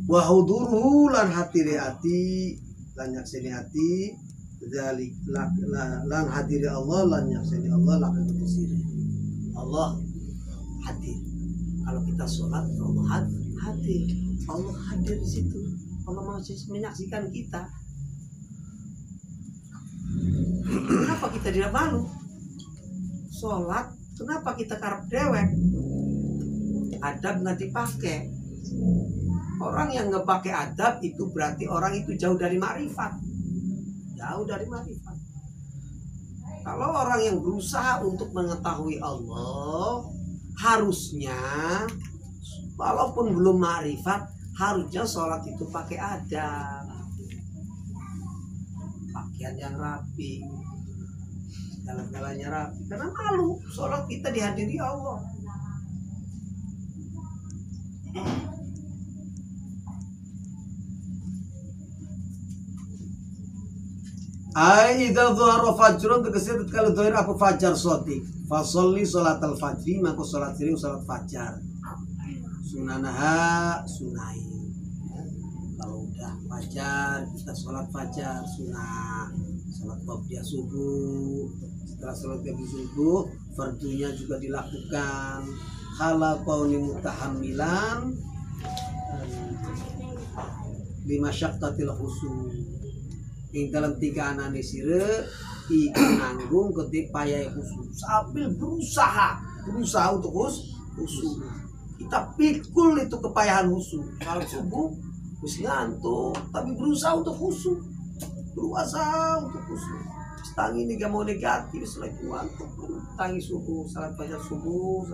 wa huduruhu lan hatiri ati lan nyakseni ati dzalik lan hadiri Allah lan nyakseni Allah lan siri. Allah hadir. Kalau kita sholat Allah hadir. Allah hadir di situ. Allah masih menyaksikan kita. Kenapa kita tidak malu? Sholat, kenapa kita karep dewek? Adab nggak dipakai. Orang yang nggak pakai adab itu berarti orang itu jauh dari makrifat. Jauh dari makrifat. Kalau orang yang berusaha untuk mengetahui Allah, harusnya walaupun belum makrifat, harusnya sholat itu pakai adab. Pakaian yang rapi, segala-galanya rapi. Karena malu, sholat kita dihadiri Allah. Idza dhuhara fajrun tegese kalau dhuhur apa fajar shadiq fa sholli sholatal fajri maka salat sering salat fajar sunanaha sunai kalau udah fajar kita salat fajar sunah salat qobliyah subuh setelah salat qobliyah subuh fardunya juga dilakukan hala qauli mutahammilan lima syaqqatil khusu ing dalam tiga anane sire ikan nanggung ketik payah khusus sambil berusaha untuk khusus kita pikul itu kepayahan khusus kalau subuh khusus ngantuk tapi berusaha untuk khusus tangi ini gak mau negatif selagi ngantuk tangi subuh salat fajar subuh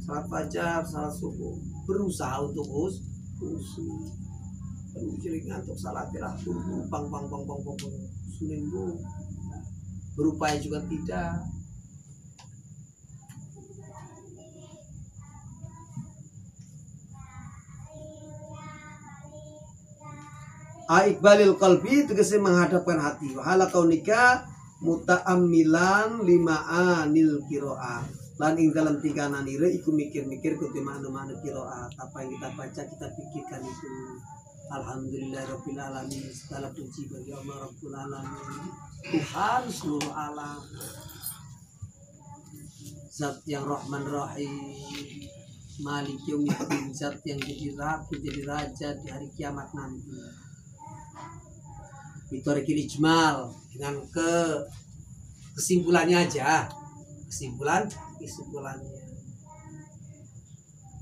salat fajar salat subuh berusaha untuk khusus jadi ngantuk salatilah bang seminggu berupaya juga tidak. Iqbalil qalbi tegese menghadapkan hati wahala kaunika muta'ammilan lima'anil qiraah lan ing dalam tiga nanire iku mikir-mikir ke mana qiraat apa yang kita baca kita pikirkan itu. Alhamdulillahirabbil alamin segala puji bagi Allah Rabbul alamin Tuhan seluruh alam Zat yang Rahman Rahim Malik Yaumiddin Zat yang jadi raja di hari kiamat nanti Bitorikil ijmal dengan kesimpulannya aja kesimpulannya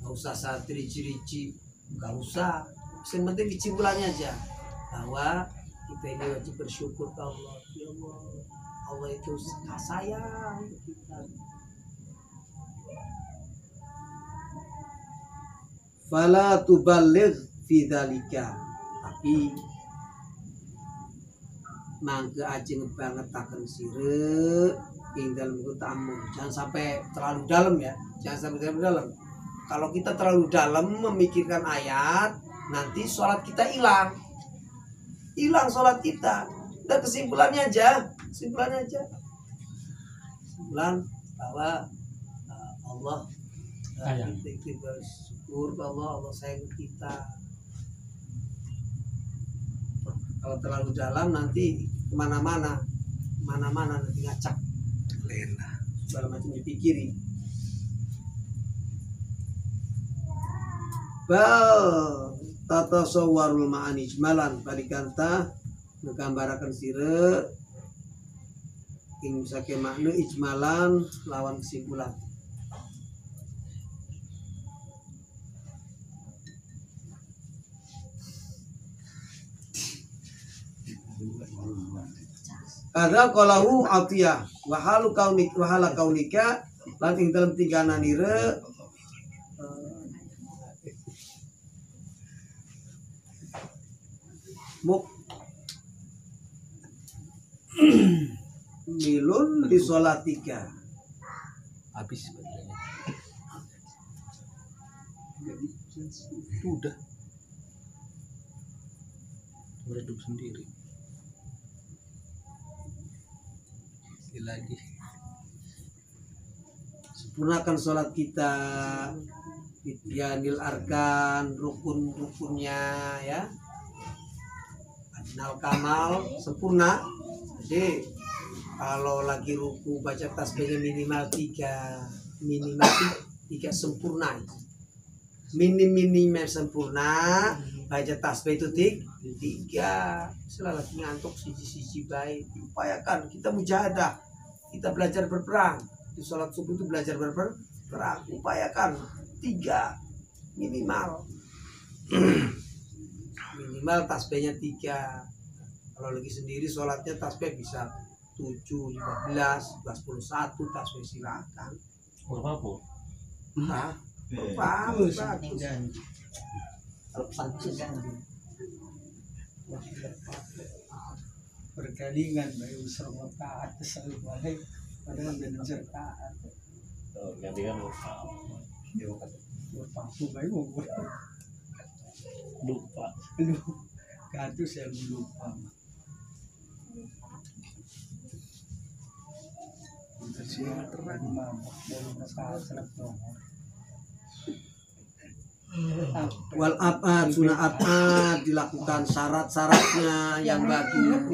nggak usah saat rici nggak usah yang penting kesimpulannya aja bahwa kita ini wajib bersyukur ke Allah. Ya Allah itu sayang kita. Fala tuballigh fi dzalika. Tapi mangga ajeng banget taken sire ing dalem tamu. Jangan sampai terlalu dalam ya. Jangan sampai terlalu dalam. Kalau kita terlalu dalam memikirkan ayat nanti sholat kita hilang sholat kita. Udah kesimpulan bahwa Allah kita bersyukur bahwa Allah sayang kita. Kalau terlalu dalam nanti kemana-mana nanti ngacak segala macam dipikiri. Tata sawarul ma'ani ijmalan parikanta ngambaraken sire ing sake makna ijmalan lawan kesimpulan. Ada qalahu atiyah wa halu kaunika lan ing dalam tiga nanire milun di sholatika habis bagiannya udah meredup sendiri lagi sempurnakan sholat kita Ityanil arkan, rukun-rukunnya ya. Adnal kamal, sempurna. Jadi kalau lagi ruku baca tasbihnya minimal 3 sempurna. Minimal sempurna baca tasbih itu 3. Setelah lagi ngantuk siji-siji baik, upayakan kita mujahadah, kita belajar berperang. Di sholat subuh itu belajar berperang, upayakan 3 minimal. Minimal tasbihnya 3. Kalau lagi sendiri sholatnya tasbih bisa 7, 15, 21 tasbih silakan. Berapa? Hah? Bagus. Bergalingan bayi usir taat selalu balik padahal dan taat. Oh, gantikan Berpaku bayi mau lupa. lu kadu saya lupa. Tersirat terang mabuk dari masalah serap dong. Wal abad, sunah abad dilakukan syarat-syaratnya yang bagus,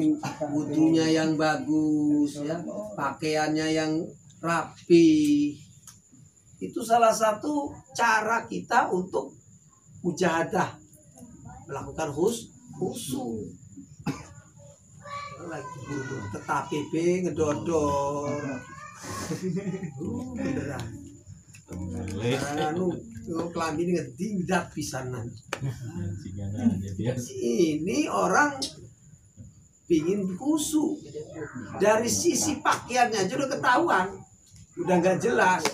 wudunya yang bagus, ya, pakaiannya yang rapi. Itu salah satu cara kita untuk mujahadah, melakukan khusyuk. Lagi buru-buru tetapi ngedodor. Beneran. Anu kelambi ini ngedingdat pisanan. Ini orang pingin khusyuk. Dari sisi pakaiannya aja udah ketahuan, udah nggak jelas.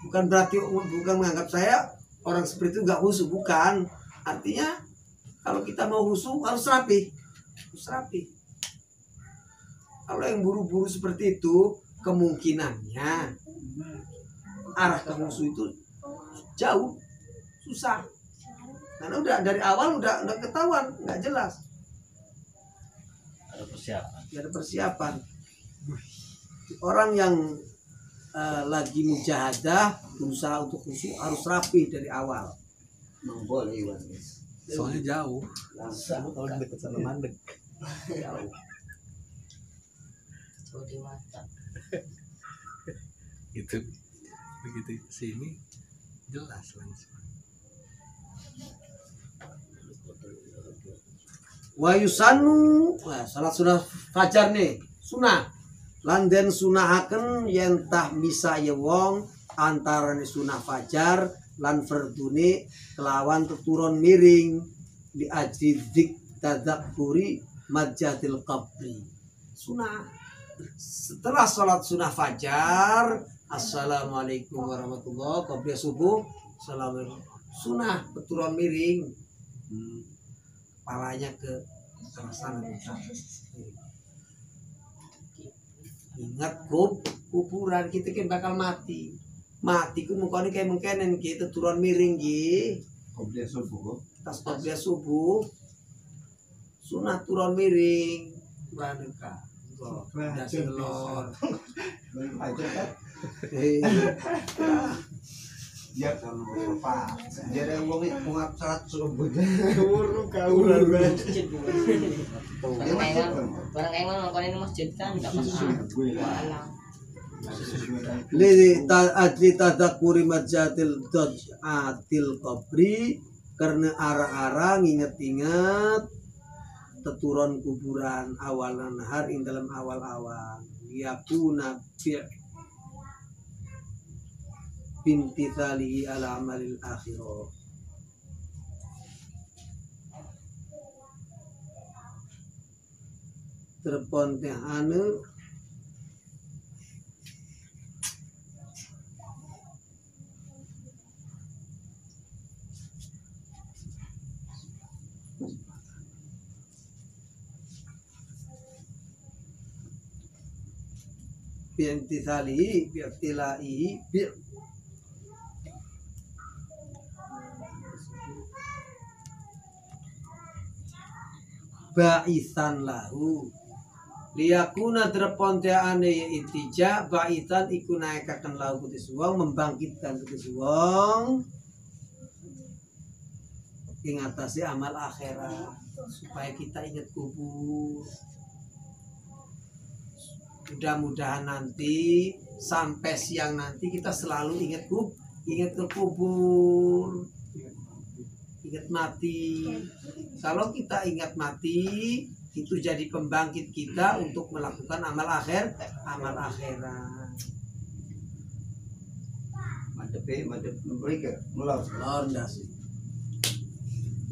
Bukan berarti bukan menganggap saya orang seperti itu nggak khusyuk, bukan. Artinya kalau kita mau khusyuk harus rapi, harus rapi. Kalau yang buru-buru seperti itu, kemungkinannya arah ke musuh itu jauh, susah. Karena udah dari awal udah ketahuan, nggak jelas. Ada persiapan. Nggak ada persiapan. Orang yang lagi mujahadah berusaha untuk khusyuk harus rapi dari awal. Boleh, Soalnya jauh. kalau deket sama mandek. Jauh. Itu begitu sini jelas langsung. Wa yusanu, salat sunah fajar nih, sunah. Landen sunahaken yen tah bisa ya wong antarane sunah fajar lan fardune kelawan teturon miring di ajridik tadzakuri majjatil qabri. Sunah setelah sholat sunah fajar, assalamualaikum warahmatullahi wabarakatuh, subuh, assalamualaikum, sunah teturon miring, kepalanya ke arah sana. Ingat kuburan kita kan bakal mati ku mukanya kayak mengkenen kita turun miring Qobliyah subuh. tas qobliyah subuh sunah turun miring pranuka dasi telur Aja kan? Ya kalau apa? Jadi yang mau ngap salat subuh. Urung kaulan banget. Barang emang nongkonin masjid kan nggak pas alam. li tadzakuri majjatil daj'atil qabri, karena arah-arah nginget-inget teturon kuburan awalan nahar ing dalam awal-awal yakuna binti talihi ala amalil akhirah. Terpontehane bi'imtithalihi bi'tilaihi ba'isan lahu liyakuna dreponteane itija baitan iku naikaken lau kutis wong membangkitkan kutis wong ing atase amal akhirat supaya kita ingat kubur. Mudah-mudahan nanti sampai siang nanti kita selalu ingat ke kubur, ingat mati. Kalau kita ingat mati, itu jadi pembangkit kita untuk melakukan amal akhirat. Madep mereka mulai.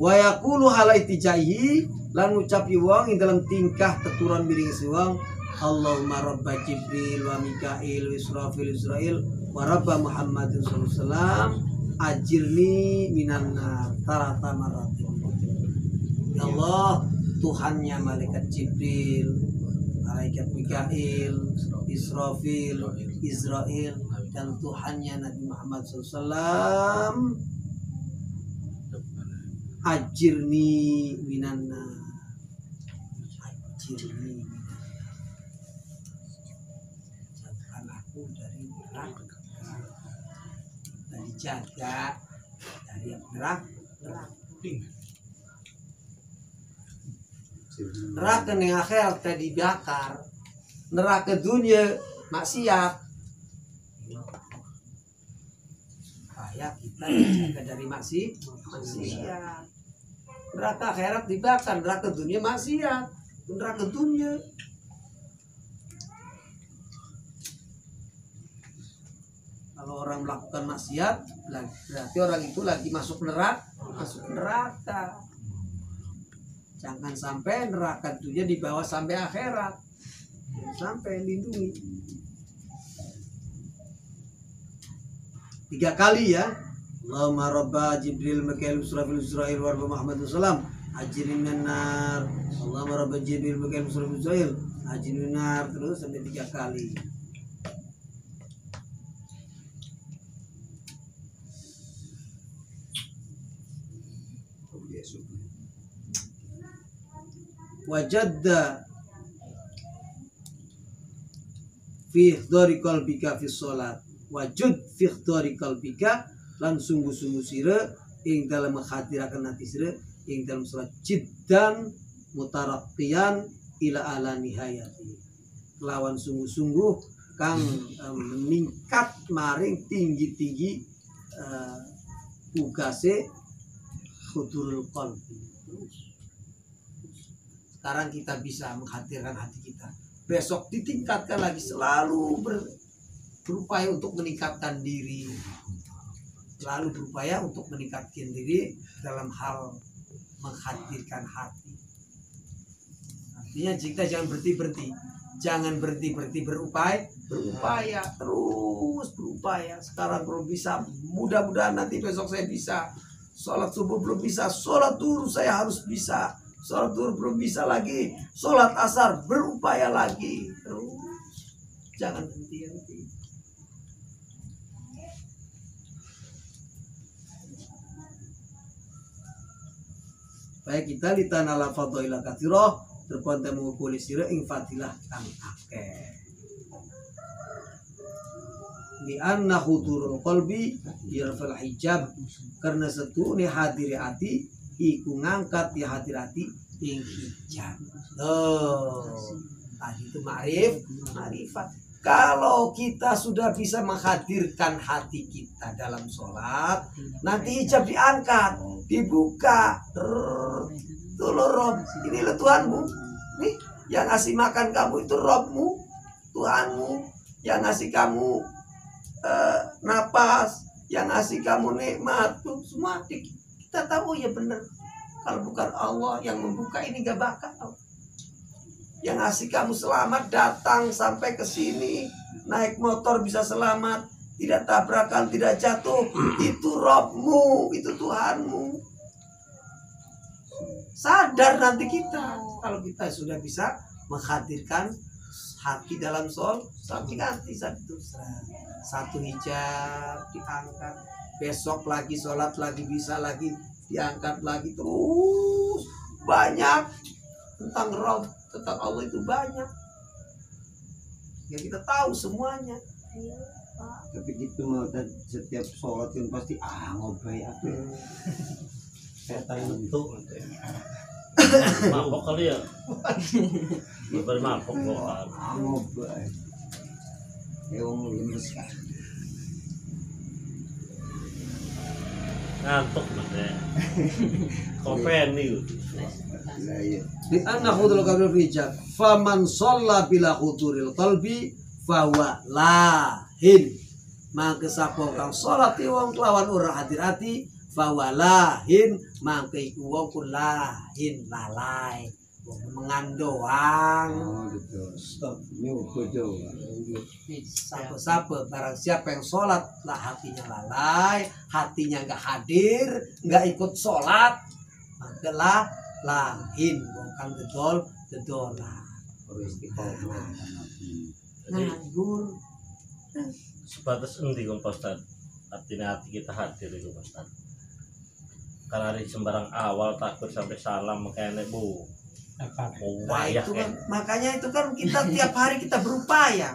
Wa yaqulu halaitijaihi lan ngucapi wong ing dalam tingkah keturunan miring wong Allahumma rabba Jibril wa Mikail wa Israfil Israil wa rabba Muhammadin sallallahu alaihi wasallam ajirni minan nar tarata maratin. Ya Allah, Tuhannya malaikat Jibril, malaikat Mikail, Israfil, Israel, dan Tuhannya Nabi Muhammad SAW, ajirni minan nar, ajirni jauhkan aku dari neraka, dan dijaga dari neraka. Neraka yang akhirat tadi dibakar, neraka dunia maksiat, supaya kita dijaga dari maksiat. Neraka akhirat dibakar, neraka dunia maksiat, neraka dunia. Kalau orang melakukan maksiat, berarti orang itu lagi masuk neraka. Jangan sampai neraka dunia dibawa sampai akhirat. Jangan sampai lindungi. 3 kali ya. Allahumma rabba Jibril Mikail Israfil Israil wa rabba Muhammad sallam ajirin nar. Allahumma rabba Jibril Mikail Israfil Israil ajirin nar, terus sampai 3 kali. Wajadda fi ikhdari qalbika fi sholat wajud fi ikhdari qalbika lan sungguh-sungguh sira ing dalam menghadirakan hati sira ing dalam sholat jiddan mutarakkian ila ala nihayati kelawan sungguh-sungguh kang meningkat maring tinggi-tinggi ugase hudurul qalbi. Sekarang kita bisa menghadirkan hati kita. Besok ditingkatkan lagi, selalu berupaya untuk meningkatkan diri. Selalu berupaya untuk meningkatkan diri dalam hal menghadirkan hati. Artinya kita jangan berhenti-berhenti. Jangan berhenti-berhenti berupaya terus berupaya. Sekarang belum bisa, mudah-mudahan nanti besok saya bisa. Sholat subuh belum bisa, sholat duhur saya harus bisa. Sholat duhur belum bisa lagi, sholat asar berupaya lagi. Terus jangan henti-henti. Baik kita di tanah la fadailah katsirah terponte mengukuli sira ing fadilah kang akeh. Di anna hudurul qalbi yarfal hijab, karena setune hadiri hati iku ngangkat di hati ing hijab. Tadi itu ma'rifat. Kalau kita sudah bisa menghadirkan hati kita dalam sholat, nanti hijab diangkat, dibuka. Tuh lo Rob, ini lo Tuhanmu. Nih, yang ngasih makan kamu itu Robmu, Tuhanmu. Yang ngasih kamu napas, yang ngasih kamu nikmat, tuh semua kita tahu ya benar. Kalau bukan Allah yang membuka ini gak bakal. Yang ngasih kamu selamat datang sampai ke sini, naik motor bisa selamat, tidak tabrakan, tidak jatuh, itu Robmu, itu Tuhanmu. Sadar nanti kita kalau kita sudah bisa menghadirkan hati dalam sholat ganti satu hijab diangkat, besok lagi sholat lagi bisa lagi diangkat lagi, terus banyak tentang Rob, tentang Allah itu banyak. Ya kita tahu semuanya. Tapi gitu mau setiap sholat kan pasti ngobai apa ya. Setan bentuk Mabok kali ya. Lebar mabok kok. ngobai. Wong lemes kan. Ngantuk mas. Kopen nih. Lah iya. Di anak khudul qabil rijal. Faman sholla bila khuduril qalbi fahuwa lahin. Mangke sapa kang salat wong kelawan ora hadir ati fahuwa lahin. Mangke iku wong ku lahin lalai. Wong mengandoang. Oh gitu. Stop. Nyoba doang. Sapa-sapa barang siapa yang sholat lah hatinya lalai, hatinya nggak hadir, nggak ikut sholat, maka lah lahin bukan gedolah Harus istiqomah. nganggur. Sebatas endi kok Pak Ustaz? Artinya hati kita hadir itu Pak Ustaz. Karena dari sembarang awal takbir sampai salam makanya bu. Nah, itu kan, makanya itu kan kita tiap hari kita berupaya.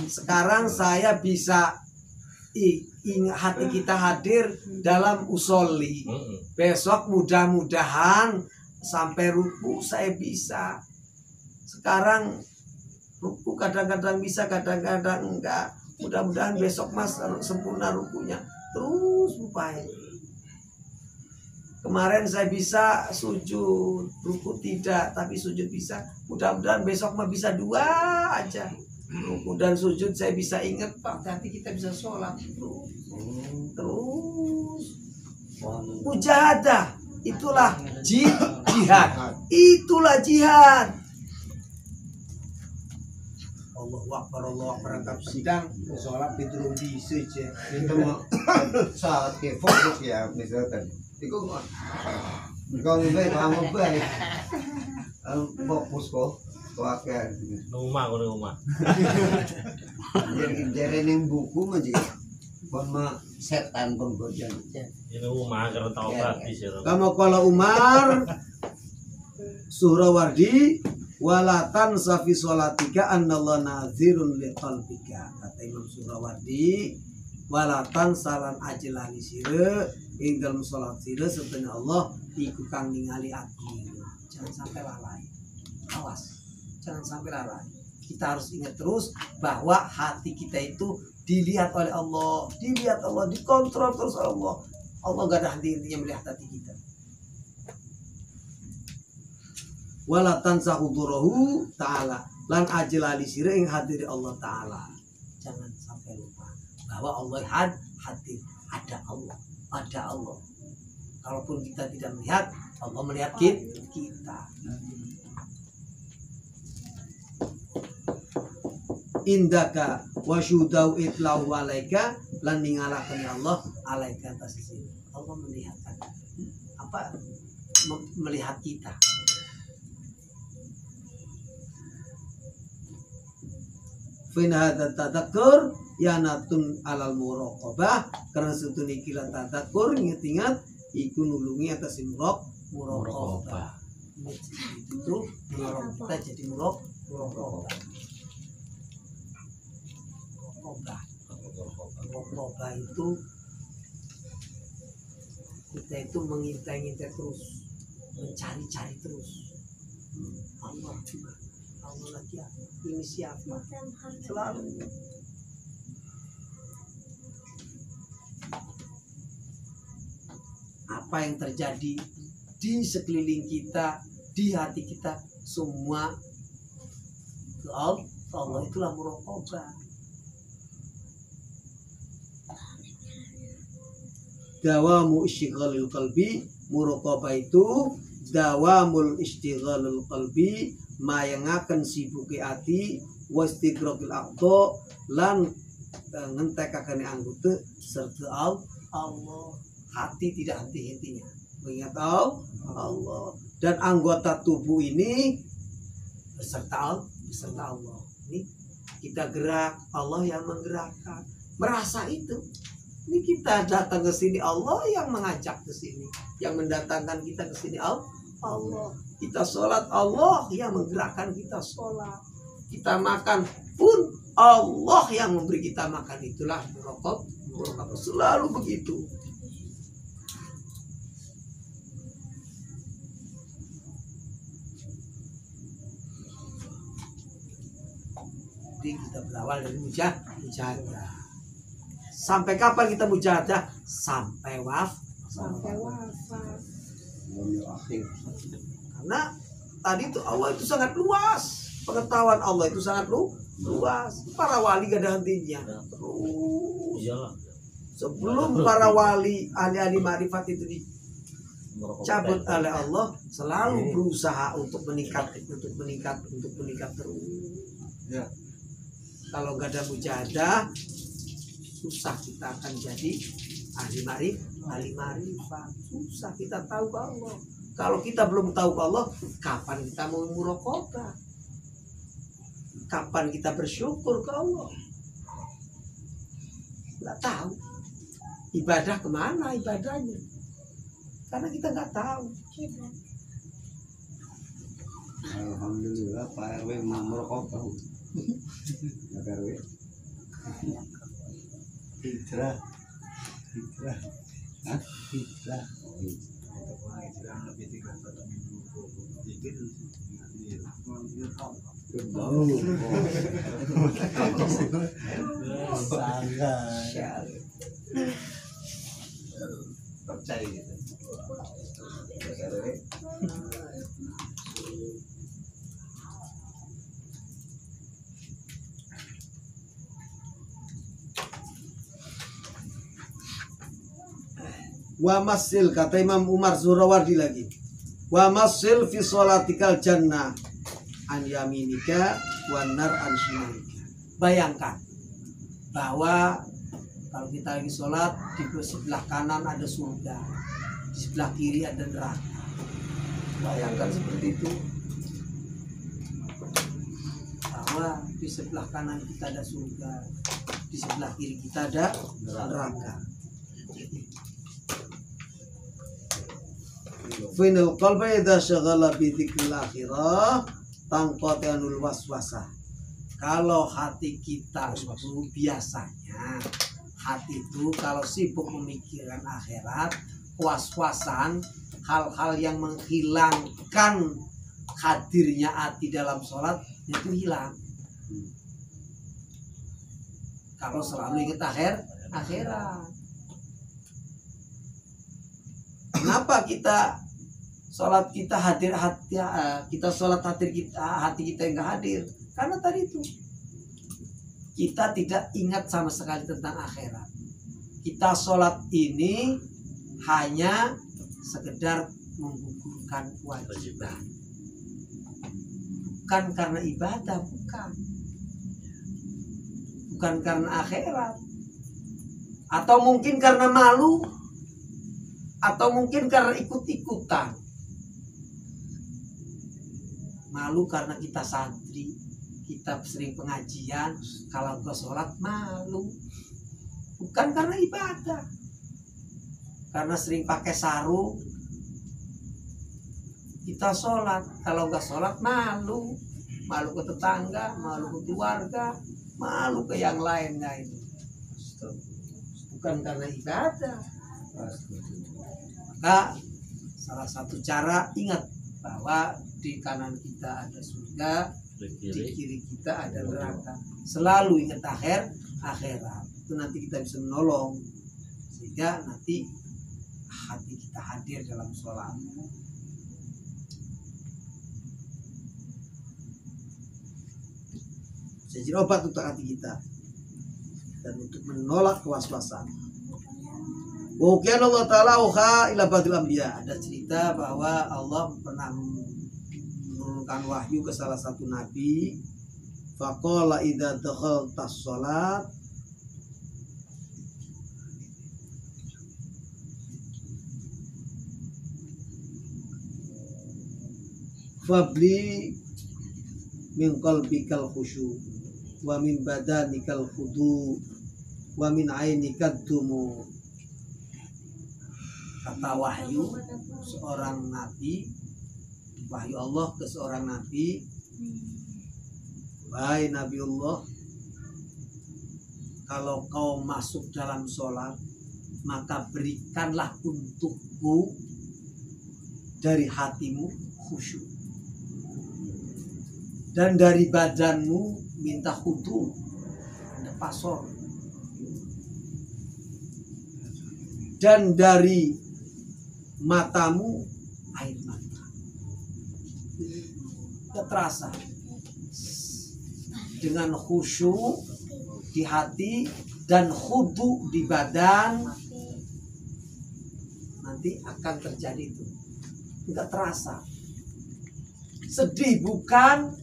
Sekarang saya bisa hati kita hadir dalam usolli. Besok mudah-mudahan sampai ruku saya bisa. Sekarang ruku kadang-kadang bisa, kadang-kadang enggak. Mudah-mudahan besok mas sempurna rukunya. Terus upaya. Kemarin saya bisa sujud, ruku tidak, tapi sujud bisa. Mudah-mudahan besok mah bisa 2 aja. Ruku dan sujud saya bisa ingat Pak, nanti kita bisa sholat terus. Mujahadah, itulah jihad. Itulah jihad. Allahu Akbar sedang Sholat itu bisa aja. Itu mau saat ke fokus ya misalkan. Iku kok ngobae. Fokus kok akeh. Rumah kok rumah. Jadi ning buku mah jadi kon mah setan penggoda. Ini rumah karena tahu gratis ya. Kama qala Umar Suhrawardi walatan safi sholatika annallahu nazirun liqalbika. Kata Imam Suhrawardi walatan salan ajlali sire ing dalam salat sire setengah Allah iku kang ningali ati. Jangan sampai lalai. Awas. Jangan sampai lalai. Kita harus ingat terus bahwa hati kita itu dilihat oleh Allah, dilihat Allah, dikontrol terus oleh Allah. Allah gak ada henti-hentinya melihat hati kita. Walatan sahudurahu ta'ala lan ajlali sire ing hadiri Allah ta'ala. Jangan sampai lupa bahwa Allah hadir, ada Allah. Ada Allah. Kalaupun kita tidak melihat, Allah melihat kita. Indaka wasyudau itlahu alaika lan ningalakan Allah alaika atas sini. Allah melihat apa? Melihat kita. Fin hadza tadakkur yanatun alal muraqabah karena setuni kila tadakkur ingat-ingat iku nulungi atas muraqabah. Itu mendorong kita jadi muraqabah. Muraqabah itu kita itu mengintai-intai terus, mencari-cari terus. Allah juga, Allah lagi ini siapa? Selalu. Apa yang terjadi di sekeliling kita, di hati kita, semua ke Allah itulah muraqabah. Dawamu istighalul qalbi, muraqabah itu dawamul istighalul qalbi, mayangaken sibuke ati, wastighraqil aqdo lan ngentekaken anggota serta Allah. Hati tidak henti-hentinya mengingat Allah, dan anggota tubuh ini beserta Allah. Ini kita gerak, Allah yang menggerakkan. Merasa itu. Ini kita datang ke sini, Allah yang mengajak ke sini, yang mendatangkan kita ke sini Allah. Kita sholat, Allah yang menggerakkan kita sholat. Kita makan pun Allah yang memberi kita makan, itulah muraqabah. Selalu begitu. Jadi kita berawal dari mujahadah. Sampai kapan kita mujahadah? Sampai wafat. Karena tadi itu Allah itu sangat luas, pengetahuan Allah itu sangat luas. Para wali gak ada hentinya. Terus Iyalah. sebelum para wali ahli-ahli ma'rifat itu dicabut oleh Allah, selalu berusaha untuk meningkat terus. Ya. Kalau gak ada mujahadah, susah kita akan jadi ahli ma'rifat. Susah kita tahu ke Allah. Kalau kita belum tahu ke Allah, kapan kita mau muraqabah? Kapan kita bersyukur ke Allah? Nggak tahu. Ibadah kemana ibadahnya? Karena kita nggak tahu. Alhamdulillah Pak RW mau muraqabah. Pak RW. Hijrah. Hah? Hijrah. Percaya gitu. Wa masil, kata Imam Umar Zurawardi lagi. Wa masil fi sholatikal jannah an yaminika wan nar an shimalika. Bayangkan bahwa kalau kita lagi sholat, di sebelah kanan ada surga, di sebelah kiri ada neraka. Bayangkan seperti itu, bahwa di sebelah kanan kita ada surga, di sebelah kiri kita ada neraka. Final qalbi idza syaghala bi dzikril akhirah tanqatanul waswasah. Kalau hati kita itu biasanya, hati itu kalau sibuk memikirkan akhirat, was-wasan, hal-hal yang menghilangkan hadirnya hati dalam sholat itu hilang. Kalau selalu ingat akhirat. Kenapa kita sholat kita hadir hati kita sholat hadir kita hati kita yang nggak hadir? Karena tadi itu kita tidak ingat sama sekali tentang akhirat. Kita sholat ini hanya sekedar menggugurkan kewajiban, bukan karena ibadah, bukan karena akhirat, atau mungkin karena malu, atau mungkin karena ikut-ikutan. Malu karena kita santri, kita sering pengajian, kalau ke sholat malu, bukan karena ibadah. Karena sering pakai sarung, kita sholat, kalau nggak sholat malu, malu ke tetangga, malu ke keluarga, malu ke yang lainnya itu. Bukan karena ibadah. Maka salah satu cara, ingat bahwa di kanan kita ada surga, di kiri kita ada neraka. Selalu ingat akhirat. Itu nanti kita bisa menolong sehingga nanti hati kita hadir dalam sholat. Jadi obat untuk hati kita dan untuk menolak kewaswasan. Bukan Allah Ta'ala uha ila badil anbiya. Ada cerita bahwa Allah pernah menurunkan wahyu ke salah satu nabi. Faqala idza dakhaltas shalat fabli min qalbikal khusyu wa min badanikal khudu wa min ainikad dumu. Kata wahyu seorang nabi, wahyu Allah ke seorang nabi, wahai Nabiullah, kalau kau masuk dalam sholat, maka berikanlah untukmu dari hatimu khusyuk, dan dari badanmu minta khudu, ada pasor, dan dari matamu air mata. Tidak terasa dengan khusyuk di hati dan khudu di badan, nanti akan terjadi itu. Tidak terasa. Sedih bukan,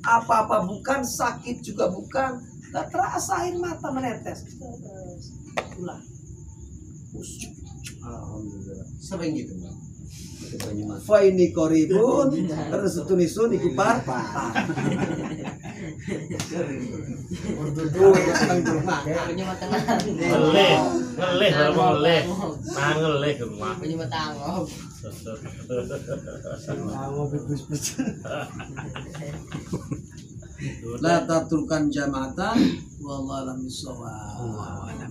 apa-apa bukan, sakit juga bukan, tidak terasa air mata menetes. Itulah khusyuk. Alhamdulillah. Sering gitu bang. Itu Banyumas. Faini koribun terus tunisun iku par. Punya mata ngelih kalau ngelih nah ngelih ke rumah punya mata angop. La tatrukan jama'atan wallahu alam bisawab.